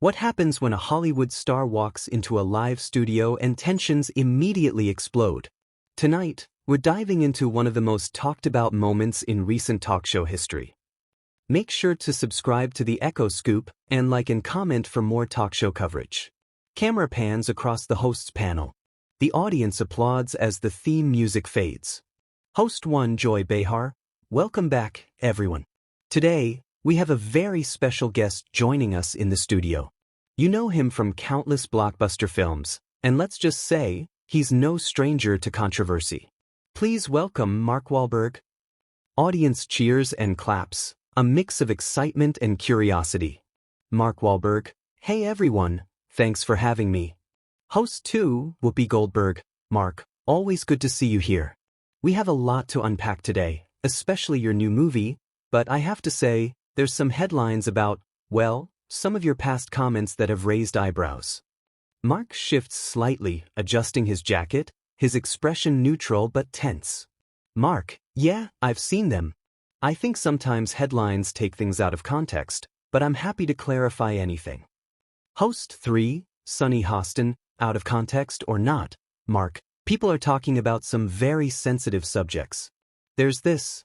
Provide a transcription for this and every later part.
What happens when a Hollywood star walks into a live studio and tensions immediately explode? Tonight, we're diving into one of the most talked about moments in recent talk show history. Make sure to subscribe to the Echo Scoop and like and comment for more talk show coverage. Camera pans across the host's panel. The audience applauds as the theme music fades. Host 1 Joy Behar, welcome back, everyone. Today, we have a very special guest joining us in the studio. You know him from countless blockbuster films, and let's just say, he's no stranger to controversy. Please welcome Mark Wahlberg. Audience cheers and claps, a mix of excitement and curiosity. Mark Wahlberg, hey everyone, thanks for having me. Host 2, Whoopi Goldberg, Mark, always good to see you here. We have a lot to unpack today, especially your new movie, but I have to say, there's some headlines about, well, some of your past comments that have raised eyebrows. Mark shifts slightly, adjusting his jacket, his expression neutral but tense. Mark, yeah, I've seen them. I think sometimes headlines take things out of context, but I'm happy to clarify anything. Host 3, Sunny Hostin, out of context or not, Mark, people are talking about some very sensitive subjects. There's this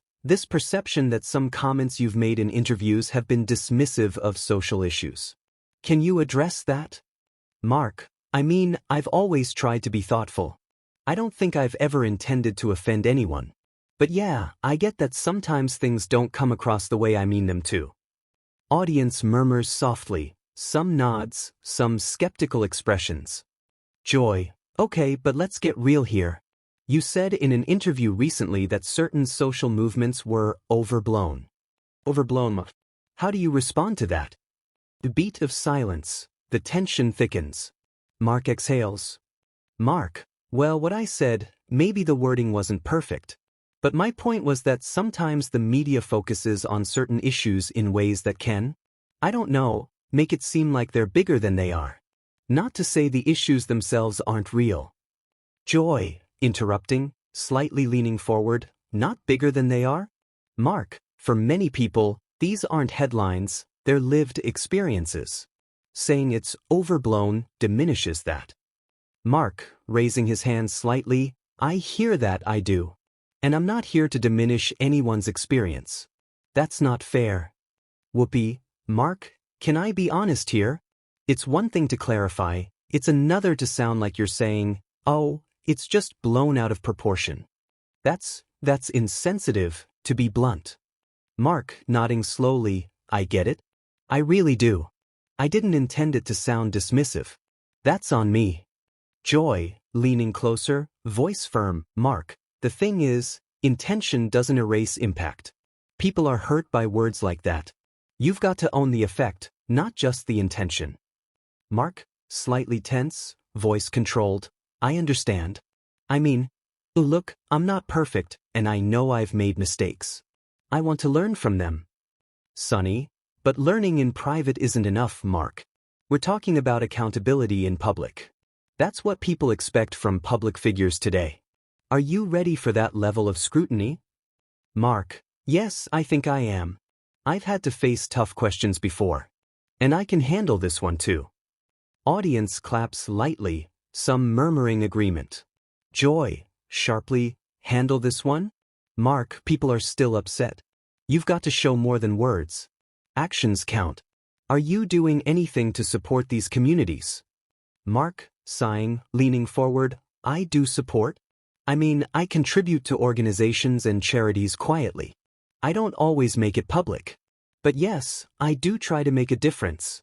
perception that some comments you've made in interviews have been dismissive of social issues. Can you address that? Mark, I've always tried to be thoughtful. I don't think I've ever intended to offend anyone. But yeah, I get that sometimes things don't come across the way I mean them to. Audience murmurs softly, some nods, some skeptical expressions. Joy, okay, but let's get real here. You said in an interview recently that certain social movements were overblown. Overblown. How do you respond to that? The beat of silence, the tension thickens. Mark exhales. Mark, well, what I said, maybe the wording wasn't perfect. But my point was that sometimes the media focuses on certain issues in ways that can, I don't know, make it seem like they're bigger than they are. Not to say the issues themselves aren't real. Joy, interrupting, slightly leaning forward, not bigger than they are? Mark, for many people, these aren't headlines, they're lived experiences. Saying it's overblown diminishes that. Mark, raising his hand slightly, I hear that, I do. And I'm not here to diminish anyone's experience. That's not fair. Whoopi, Mark, can I be honest here? It's one thing to clarify, it's another to sound like you're saying, oh, it's just blown out of proportion. That's insensitive, to be blunt. Mark, nodding slowly, I get it. I really do. I didn't intend it to sound dismissive. That's on me. Joy, leaning closer, voice firm, Mark, the thing is, intention doesn't erase impact. People are hurt by words like that. You've got to own the effect, not just the intention. Mark, slightly tense, voice controlled, I understand. Look, I'm not perfect, and I know I've made mistakes. I want to learn from them. Sunny, but learning in private isn't enough, Mark. We're talking about accountability in public. That's what people expect from public figures today. Are you ready for that level of scrutiny? Mark, yes, I think I am. I've had to face tough questions before. And I can handle this one too. Audience claps lightly, some murmuring agreement. Joy, sharply, handle this one? Mark, people are still upset. You've got to show more than words. Actions count. Are you doing anything to support these communities? Mark, sighing, leaning forward, I do support. I contribute to organizations and charities quietly. I don't always make it public. But yes, I do try to make a difference.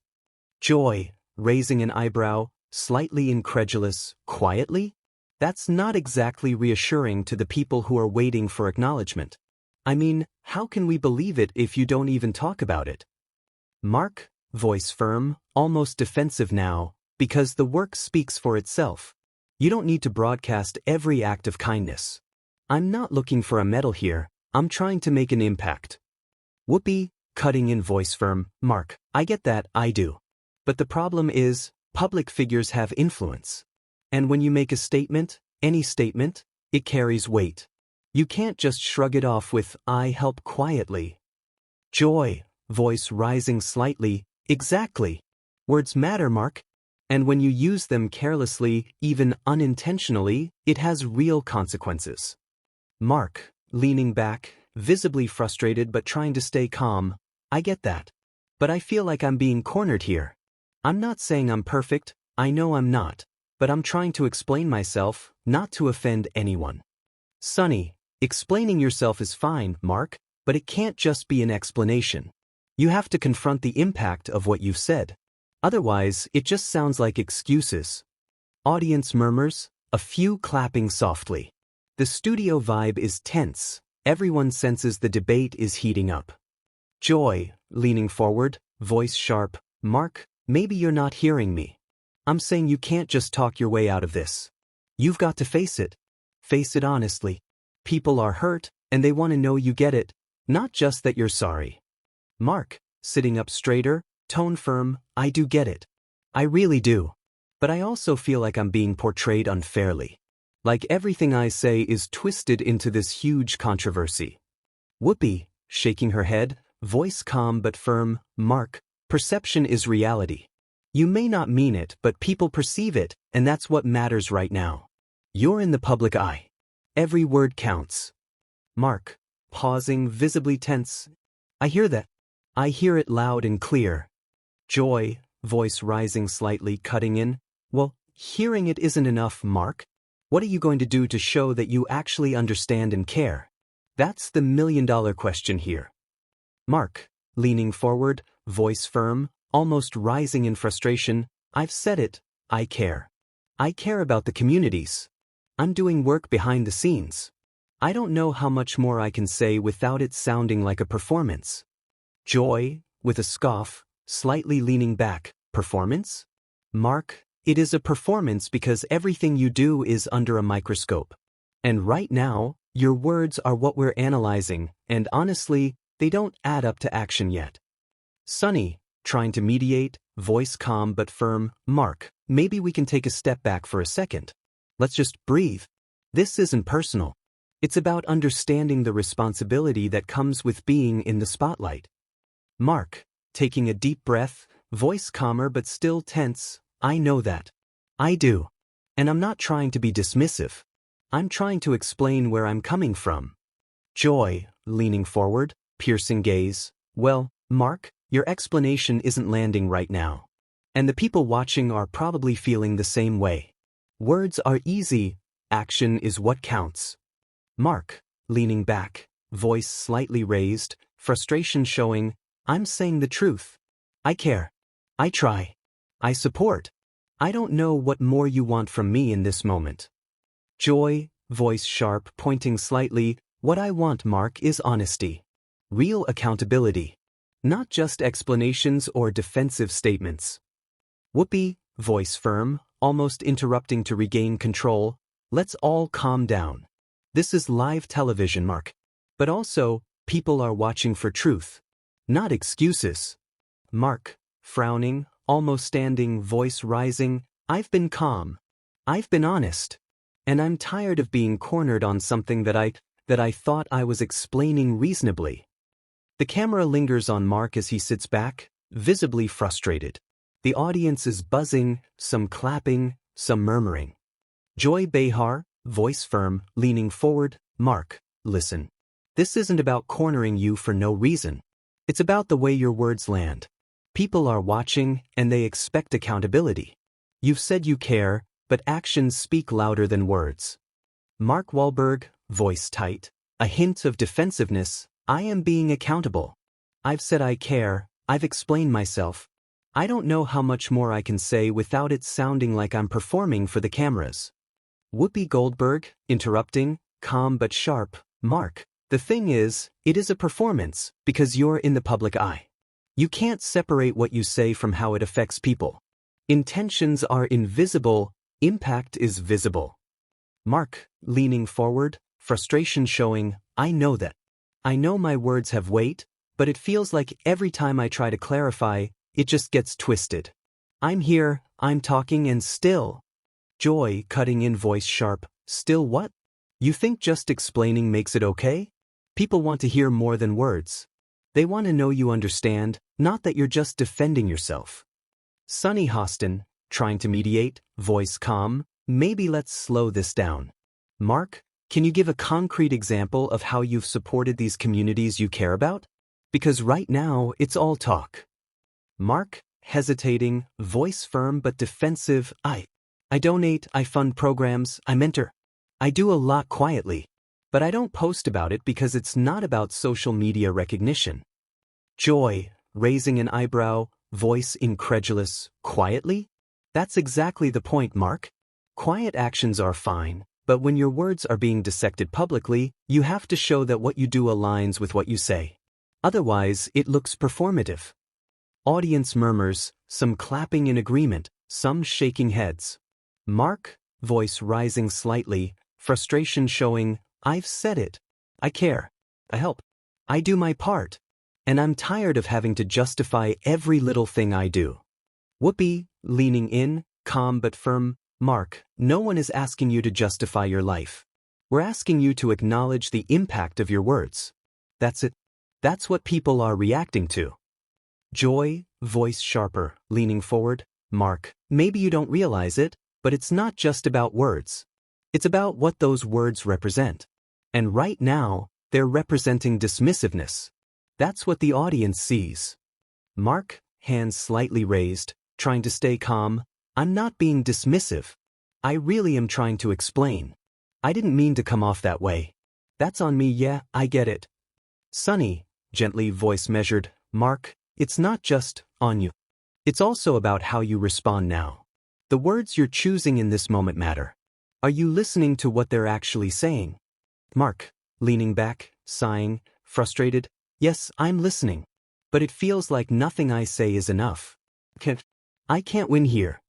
Joy, raising an eyebrow, slightly incredulous, quietly? That's not exactly reassuring to the people who are waiting for acknowledgement. How can we believe it if you don't even talk about it? Mark, voice firm, almost defensive now, because the work speaks for itself. You don't need to broadcast every act of kindness. I'm not looking for a medal here, I'm trying to make an impact. Whoopi, cutting in voice firm, Mark, I get that, I do. But the problem is, public figures have influence. And when you make a statement, any statement, it carries weight. You can't just shrug it off with, I help quietly. Joy, voice rising slightly, exactly. Words matter, Mark. And when you use them carelessly, even unintentionally, it has real consequences. Mark, leaning back, visibly frustrated but trying to stay calm. I get that. But I feel like I'm being cornered here. I'm not saying I'm perfect, I know I'm not. But I'm trying to explain myself, not to offend anyone. Sunny, explaining yourself is fine, Mark, but it can't just be an explanation. You have to confront the impact of what you've said. Otherwise, it just sounds like excuses. Audience murmurs, a few clapping softly. The studio vibe is tense. Everyone senses the debate is heating up. Joy, leaning forward, voice sharp. Mark, maybe you're not hearing me. I'm saying you can't just talk your way out of this. You've got to face it. Face it honestly. People are hurt, and they want to know you get it, not just that you're sorry. Mark, sitting up straighter, tone firm. I do get it. I really do. But I also feel like I'm being portrayed unfairly. Like everything I say is twisted into this huge controversy. Whoopi, shaking her head, voice calm but firm. Mark, perception is reality. You may not mean it, but people perceive it, and that's what matters right now. You're in the public eye. Every word counts. Mark, pausing, visibly tense. I hear that. I hear it loud and clear. Joy, voice rising slightly, cutting in. Well, hearing it isn't enough, Mark. What are you going to do to show that you actually understand and care? That's the million-dollar question here. Mark, leaning forward, voice firm, almost rising in frustration. I've said it. I care. I care about the communities. I'm doing work behind the scenes. I don't know how much more I can say without it sounding like a performance. Joy, with a scoff, slightly leaning back. Performance? Mark, it is a performance because everything you do is under a microscope. And right now, your words are what we're analyzing, and honestly, they don't add up to action yet. Sunny, trying to mediate, voice calm but firm. Mark, maybe we can take a step back for a second. Let's just breathe. This isn't personal. It's about understanding the responsibility that comes with being in the spotlight. Mark, taking a deep breath, voice calmer but still tense. I know that. I do. And I'm not trying to be dismissive. I'm trying to explain where I'm coming from. Joy, leaning forward, piercing gaze. Well, Mark, your explanation isn't landing right now. And the people watching are probably feeling the same way. Words are easy, action is what counts. Mark, leaning back, voice slightly raised, frustration showing. I'm saying the truth. I care. I try. I support. I don't know what more you want from me in this moment. Joy, voice sharp, pointing slightly. What I want, Mark, is honesty. Real accountability. Not just explanations or defensive statements. Whoopi, voice firm, almost interrupting to regain control. Let's all calm down. This is live television, Mark. But also, people are watching for truth. Not excuses. Mark, frowning, almost standing, voice rising. I've been calm. I've been honest. And I'm tired of being cornered on something that I thought I was explaining reasonably. The camera lingers on Mark as he sits back, visibly frustrated. The audience is buzzing, some clapping, some murmuring. Joy Behar, voice firm, leaning forward. Mark, listen. This isn't about cornering you for no reason. It's about the way your words land. People are watching, and they expect accountability. You've said you care, but actions speak louder than words. Mark Wahlberg, voice tight, a hint of defensiveness. I am being accountable. I've said I care, I've explained myself. I don't know how much more I can say without it sounding like I'm performing for the cameras. Whoopi Goldberg, interrupting, calm but sharp. Mark, the thing is, it is a performance, because you're in the public eye. You can't separate what you say from how it affects people. Intentions are invisible, impact is visible. Mark, leaning forward, frustration showing. I know that. I know my words have weight, but it feels like every time I try to clarify, it just gets twisted. I'm here, I'm talking, and still. Joy, cutting in, voice sharp. Still what? You think just explaining makes it okay? People want to hear more than words. They want to know you understand, not that you're just defending yourself. Sunny Hostin, trying to mediate, voice calm, maybe let's slow this down. Mark, can you give a concrete example of how you've supported these communities you care about? Because right now, it's all talk. Mark, hesitating, voice firm but defensive, I donate, I fund programs, I mentor. I do a lot quietly. But I don't post about it because it's not about social media recognition. Joy, raising an eyebrow, voice incredulous, quietly? That's exactly the point, Mark. Quiet actions are fine, but when your words are being dissected publicly, you have to show that what you do aligns with what you say. Otherwise, it looks performative. Audience murmurs, some clapping in agreement, some shaking heads. Mark, voice rising slightly, frustration showing, I've said it. I care. I help. I do my part. And I'm tired of having to justify every little thing I do. Whoopi, leaning in, calm but firm, Mark, no one is asking you to justify your life. We're asking you to acknowledge the impact of your words. That's it. That's what people are reacting to. Joy, voice sharper, leaning forward, Mark, maybe you don't realize it, but it's not just about words. It's about what those words represent. And right now, they're representing dismissiveness. That's what the audience sees. Mark, hands slightly raised, trying to stay calm, I'm not being dismissive. I really am trying to explain. I didn't mean to come off that way. That's on me, yeah, I get it. Sunny, gently voice measured, Mark, it's not just on you. It's also about how you respond now. The words you're choosing in this moment matter. Are you listening to what they're actually saying? Mark, leaning back, sighing, frustrated, yes, I'm listening. But it feels like nothing I say is enough. I can't win here.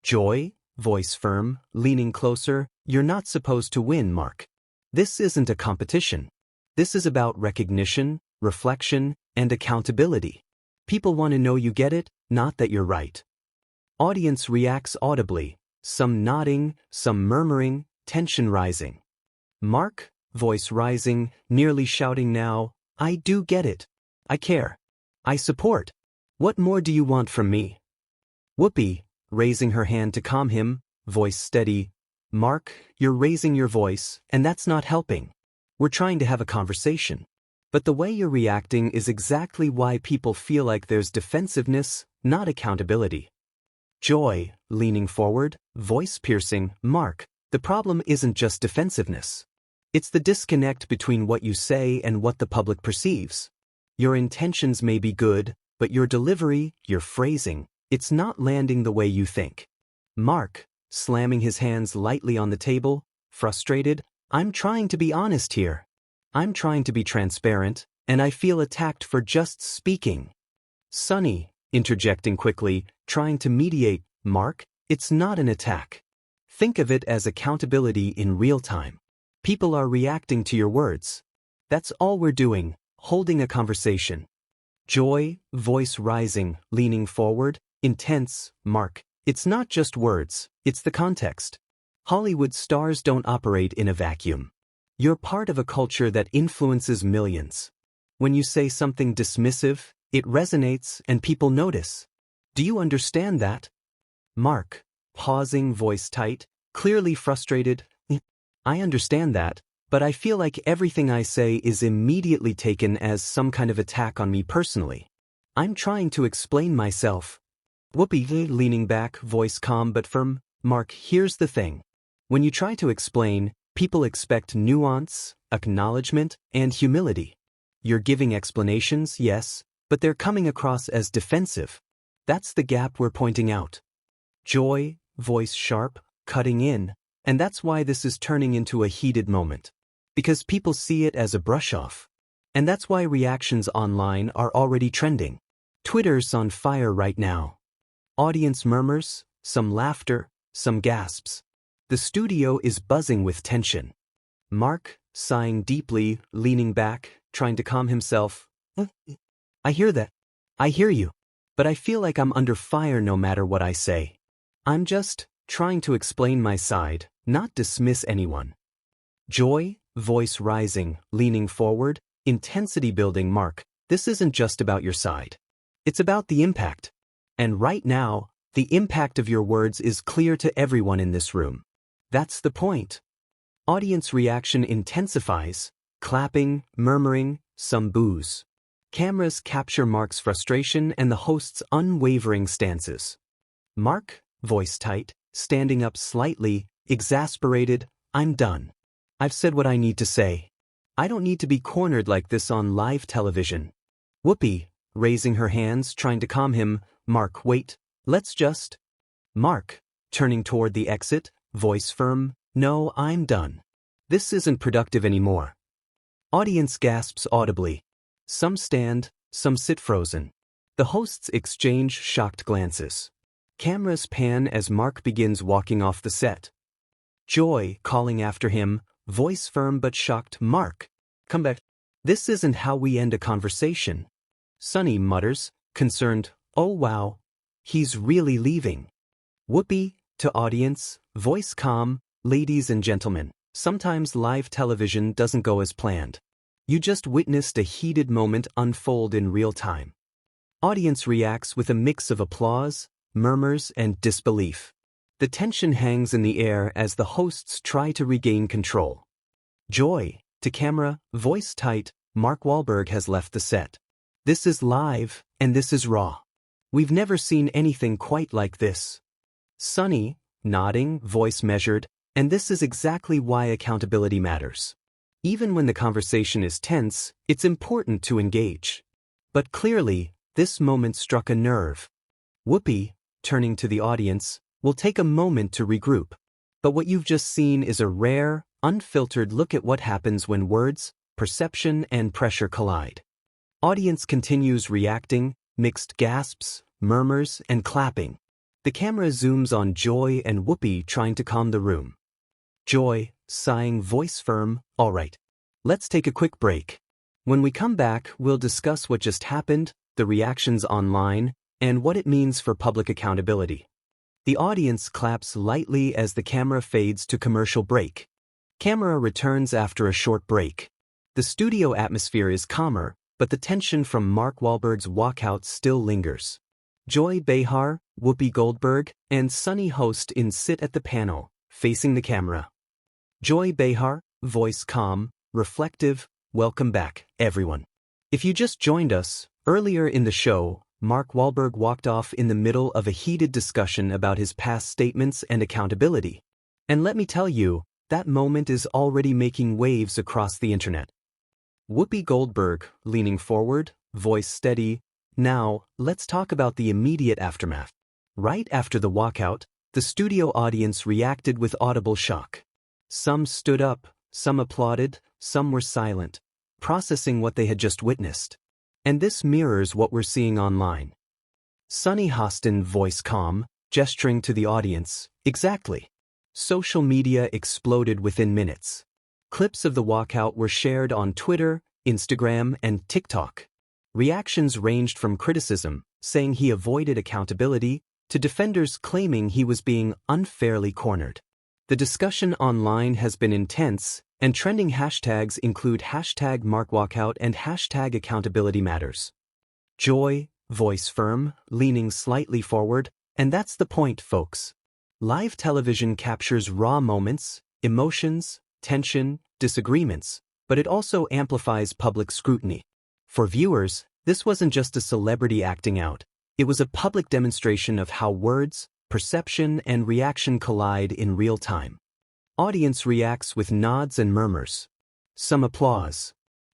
Joy, voice firm, leaning closer, you're not supposed to win, Mark. This isn't a competition. This is about recognition, reflection, and accountability. People want to know you get it, not that you're right. Audience reacts audibly, some nodding, some murmuring, tension rising. Mark, voice rising, nearly shouting now, I do get it. I care. I support. What more do you want from me? Whoopi, raising her hand to calm him, voice steady, Mark, you're raising your voice, and that's not helping. We're trying to have a conversation. But the way you're reacting is exactly why people feel like there's defensiveness, not accountability. Joy, leaning forward, voice piercing, Mark, the problem isn't just defensiveness. It's the disconnect between what you say and what the public perceives. Your intentions may be good, but your delivery, your phrasing, it's not landing the way you think. Mark, slamming his hands lightly on the table, frustrated, I'm trying to be honest here. I'm trying to be transparent, and I feel attacked for just speaking. Sunny, interjecting quickly, trying to mediate, Mark, it's not an attack. Think of it as accountability in real time. People are reacting to your words. That's all we're doing, holding a conversation. Joy, voice rising, leaning forward, intense, Mark, it's not just words, it's the context. Hollywood stars don't operate in a vacuum. You're part of a culture that influences millions. When you say something dismissive, it resonates and people notice. Do you understand that? Mark, pausing, voice tight, clearly frustrated, I understand that, but I feel like everything I say is immediately taken as some kind of attack on me personally. I'm trying to explain myself. Whoopi, leaning back, voice calm but firm, Mark, here's the thing. When you try to explain, people expect nuance, acknowledgement, and humility. You're giving explanations, yes, but they're coming across as defensive. That's the gap we're pointing out. Joy, voice sharp, cutting in, and that's why this is turning into a heated moment. Because people see it as a brush-off. And that's why reactions online are already trending. Twitter's on fire right now. Audience murmurs, some laughter, some gasps. The studio is buzzing with tension. Mark, sighing deeply, leaning back, trying to calm himself. I hear that. I hear you. But I feel like I'm under fire no matter what I say. I'm just trying to explain my side, not dismiss anyone. Joy, voice rising, leaning forward, intensity building, Mark, this isn't just about your side. It's about the impact. And right now, the impact of your words is clear to everyone in this room. That's the point. Audience reaction intensifies, clapping, murmuring, some boos. Cameras capture Mark's frustration and the host's unwavering stances. Mark, voice tight, standing up slightly, exasperated, I'm done. I've said what I need to say. I don't need to be cornered like this on live television. Whoopi, raising her hands, trying to calm him, Mark, wait, let's just. Mark, turning toward the exit, voice firm, no, I'm done. This isn't productive anymore. Audience gasps audibly. Some stand, some sit frozen. The hosts exchange shocked glances. Cameras pan as Mark begins walking off the set. Joy, calling after him, voice firm but shocked, Mark, come back. This isn't how we end a conversation. Sunny mutters, concerned, oh wow, he's really leaving. Whoopi, to audience, voice calm, ladies and gentlemen, sometimes live television doesn't go as planned. You just witnessed a heated moment unfold in real time. Audience reacts with a mix of applause, murmurs, and disbelief. The tension hangs in the air as the hosts try to regain control. Joy, to camera, voice tight, Mark Wahlberg has left the set. This is live, and this is raw. We've never seen anything quite like this. Sunny, nodding, voice measured, and this is exactly why accountability matters. Even when the conversation is tense, it's important to engage. But clearly, this moment struck a nerve. Whoopi, turning to the audience, will take a moment to regroup. But what you've just seen is a rare, unfiltered look at what happens when words, perception, and pressure collide. Audience continues reacting, mixed gasps, murmurs, and clapping. The camera zooms on Joy and Whoopi trying to calm the room. Joy, sighing, voice firm, all right. Let's take a quick break. When we come back, we'll discuss what just happened, the reactions online, and what it means for public accountability. The audience claps lightly as the camera fades to commercial break. Camera returns after a short break. The studio atmosphere is calmer, but the tension from Mark Wahlberg's walkout still lingers. Joy Behar, Whoopi Goldberg, and Sunny host in sit at the panel, facing the camera. Joy Behar, voice calm, reflective, welcome back, everyone. If you just joined us, earlier in the show, Mark Wahlberg walked off in the middle of a heated discussion about his past statements and accountability. And let me tell you, that moment is already making waves across the internet. Whoopi Goldberg, leaning forward, voice steady, now, let's talk about the immediate aftermath. Right after the walkout, the studio audience reacted with audible shock. Some stood up, some applauded, some were silent, processing what they had just witnessed. And this mirrors what we're seeing online. Sunny Hostin, voice calm, gesturing to the audience, exactly. Social media exploded within minutes. Clips of the walkout were shared on Twitter, Instagram, and TikTok. Reactions ranged from criticism, saying he avoided accountability, to defenders claiming he was being unfairly cornered. The discussion online has been intense, and trending hashtags include hashtag #MarkWalkout and hashtag #AccountabilityMatters. Joy, voice firm, leaning slightly forward, and that's the point, folks. Live television captures raw moments, emotions, tension, disagreements, but it also amplifies public scrutiny. For viewers, this wasn't just a celebrity acting out. It was a public demonstration of how words, perception, and reaction collide in real time. Audience reacts with nods and murmurs. Some applause.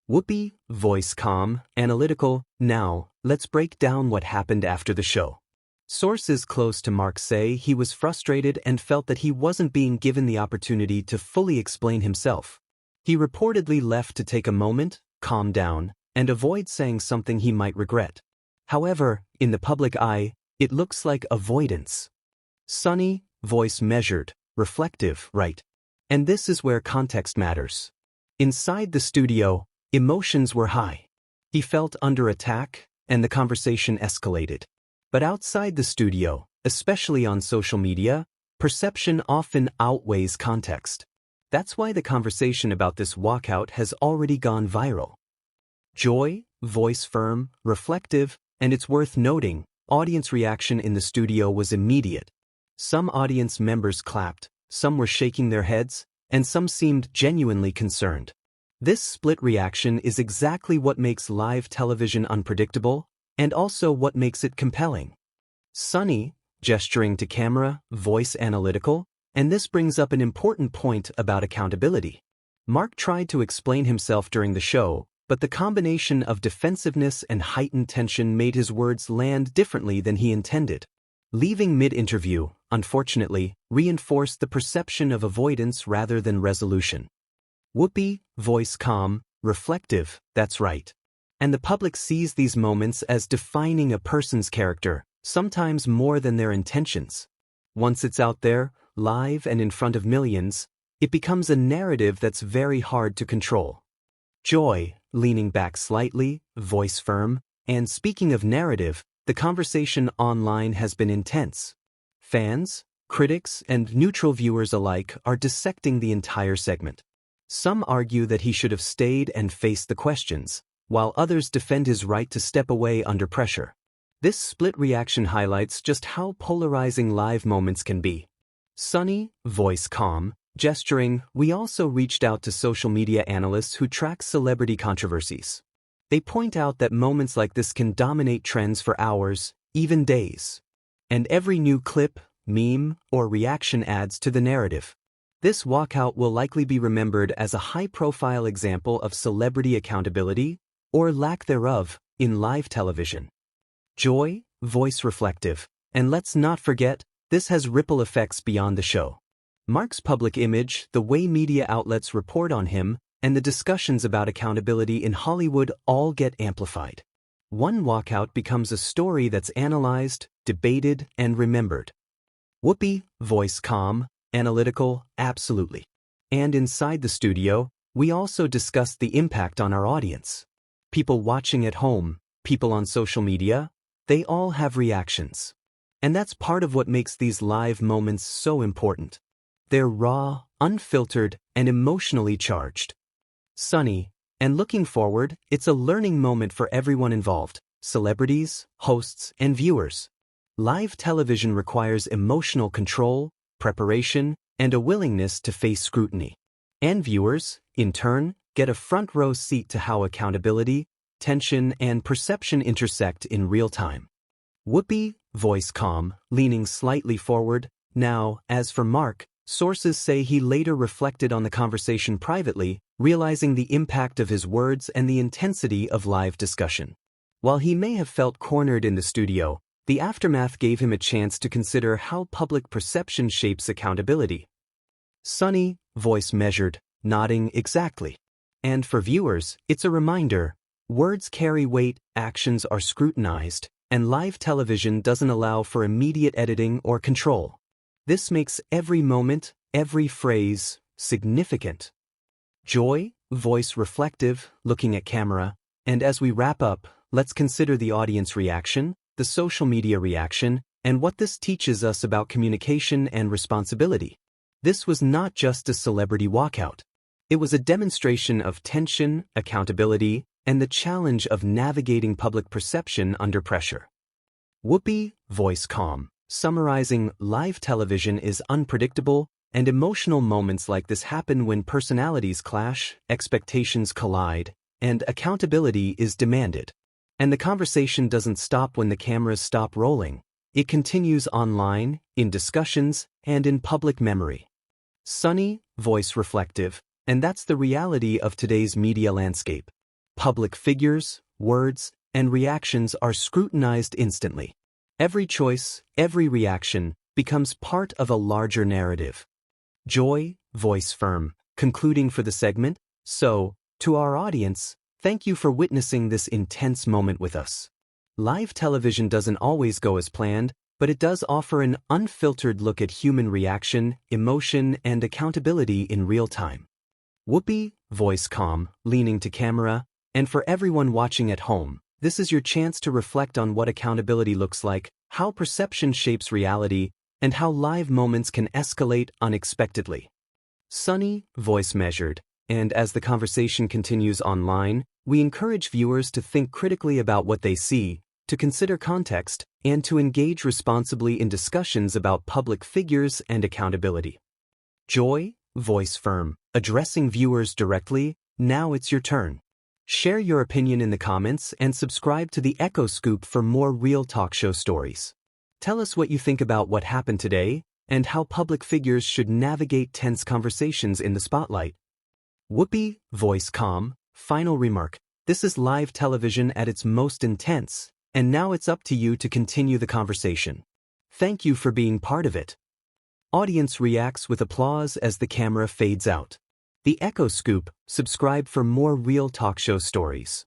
Whoopi, voice calm, analytical, now, let's break down what happened after the show. Sources close to Mark say he was frustrated and felt that he wasn't being given the opportunity to fully explain himself. He reportedly left to take a moment, calm down, and avoid saying something he might regret. However, in the public eye, it looks like avoidance. Sunny, voice measured, reflective, right? And this is where context matters. Inside the studio, emotions were high. He felt under attack, and the conversation escalated. But outside the studio, especially on social media, perception often outweighs context. That's why the conversation about this walkout has already gone viral. Joy, voice firm, reflective, and it's worth noting, audience reaction in the studio was immediate. Some audience members clapped, some were shaking their heads, and some seemed genuinely concerned. This split reaction is exactly what makes live television unpredictable, and also what makes it compelling. Sunny, gesturing to camera, voice analytical, and this brings up an important point about accountability. Mark tried to explain himself during the show, but the combination of defensiveness and heightened tension made his words land differently than he intended. Leaving mid-interview, unfortunately, reinforced the perception of avoidance rather than resolution. Whoopi, voice calm, reflective, that's right. And the public sees these moments as defining a person's character, sometimes more than their intentions. Once it's out there, live and in front of millions, it becomes a narrative that's very hard to control. Joy, leaning back slightly, voice firm, and speaking of narrative, the conversation online has been intense. Fans, critics, and neutral viewers alike are dissecting the entire segment. Some argue that he should have stayed and faced the questions, while others defend his right to step away under pressure. This split reaction highlights just how polarizing live moments can be. Sunny, voice calm, gesturing, we also reached out to social media analysts who track celebrity controversies. They point out that moments like this can dominate trends for hours, even days. And every new clip, meme, or reaction adds to the narrative. This walkout will likely be remembered as a high-profile example of celebrity accountability, or lack thereof, in live television. Joy, voice reflective, and let's not forget, this has ripple effects beyond the show. Mark's public image, the way media outlets report on him, and the discussions about accountability in Hollywood all get amplified. One walkout becomes a story that's analyzed, debated, and remembered. Whoopi, voice calm, analytical, absolutely. And inside the studio, we also discussed the impact on our audience. People watching at home, people on social media, they all have reactions. And that's part of what makes these live moments so important. They're raw, unfiltered, and emotionally charged. Sunny, and looking forward, it's a learning moment for everyone involved, celebrities, hosts, and viewers. Live television requires emotional control, preparation, and a willingness to face scrutiny. And viewers, in turn, get a front-row seat to how accountability, tension, and perception intersect in real time. Whoopi, voice calm, leaning slightly forward. Now, as for Mark, sources say he later reflected on the conversation privately, realizing the impact of his words and the intensity of live discussion. While he may have felt cornered in the studio, the aftermath gave him a chance to consider how public perception shapes accountability. Sunny, voice measured, nodding exactly. And for viewers, it's a reminder, words carry weight, actions are scrutinized, and live television doesn't allow for immediate editing or control. This makes every moment, every phrase, significant. Joy, voice reflective, looking at camera, and as we wrap up, let's consider the audience reaction, the social media reaction, and what this teaches us about communication and responsibility. This was not just a celebrity walkout. It was a demonstration of tension, accountability, and the challenge of navigating public perception under pressure. Whoopi, voice calm, summarizing, live television is unpredictable, and emotional moments like this happen when personalities clash, expectations collide, and accountability is demanded. And the conversation doesn't stop when the cameras stop rolling. It continues online, in discussions, and in public memory. Sunny, voice reflective, and that's the reality of today's media landscape. Public figures, words, and reactions are scrutinized instantly. Every choice, every reaction, becomes part of a larger narrative. Joy, voice firm, concluding for the segment, so, to our audience, thank you for witnessing this intense moment with us. Live television doesn't always go as planned, but it does offer an unfiltered look at human reaction, emotion, and accountability in real time. Whoopi, voice calm, leaning to camera, and for everyone watching at home, this is your chance to reflect on what accountability looks like, how perception shapes reality, and how live moments can escalate unexpectedly. Sunny, voice measured, and as the conversation continues online, we encourage viewers to think critically about what they see, to consider context and to engage responsibly in discussions about public figures and accountability. Joy, voice firm, addressing viewers directly. Now it's your turn. Share your opinion in the comments and subscribe to the Echo Scoop for more real talk show stories. Tell us what you think about what happened today and how public figures should navigate tense conversations in the spotlight. Whoopi, voice calm, final remark. This is live television at its most intense, and now it's up to you to continue the conversation. Thank you for being part of it. Audience reacts with applause as the camera fades out. The Echo Scoop, subscribe for more real talk show stories.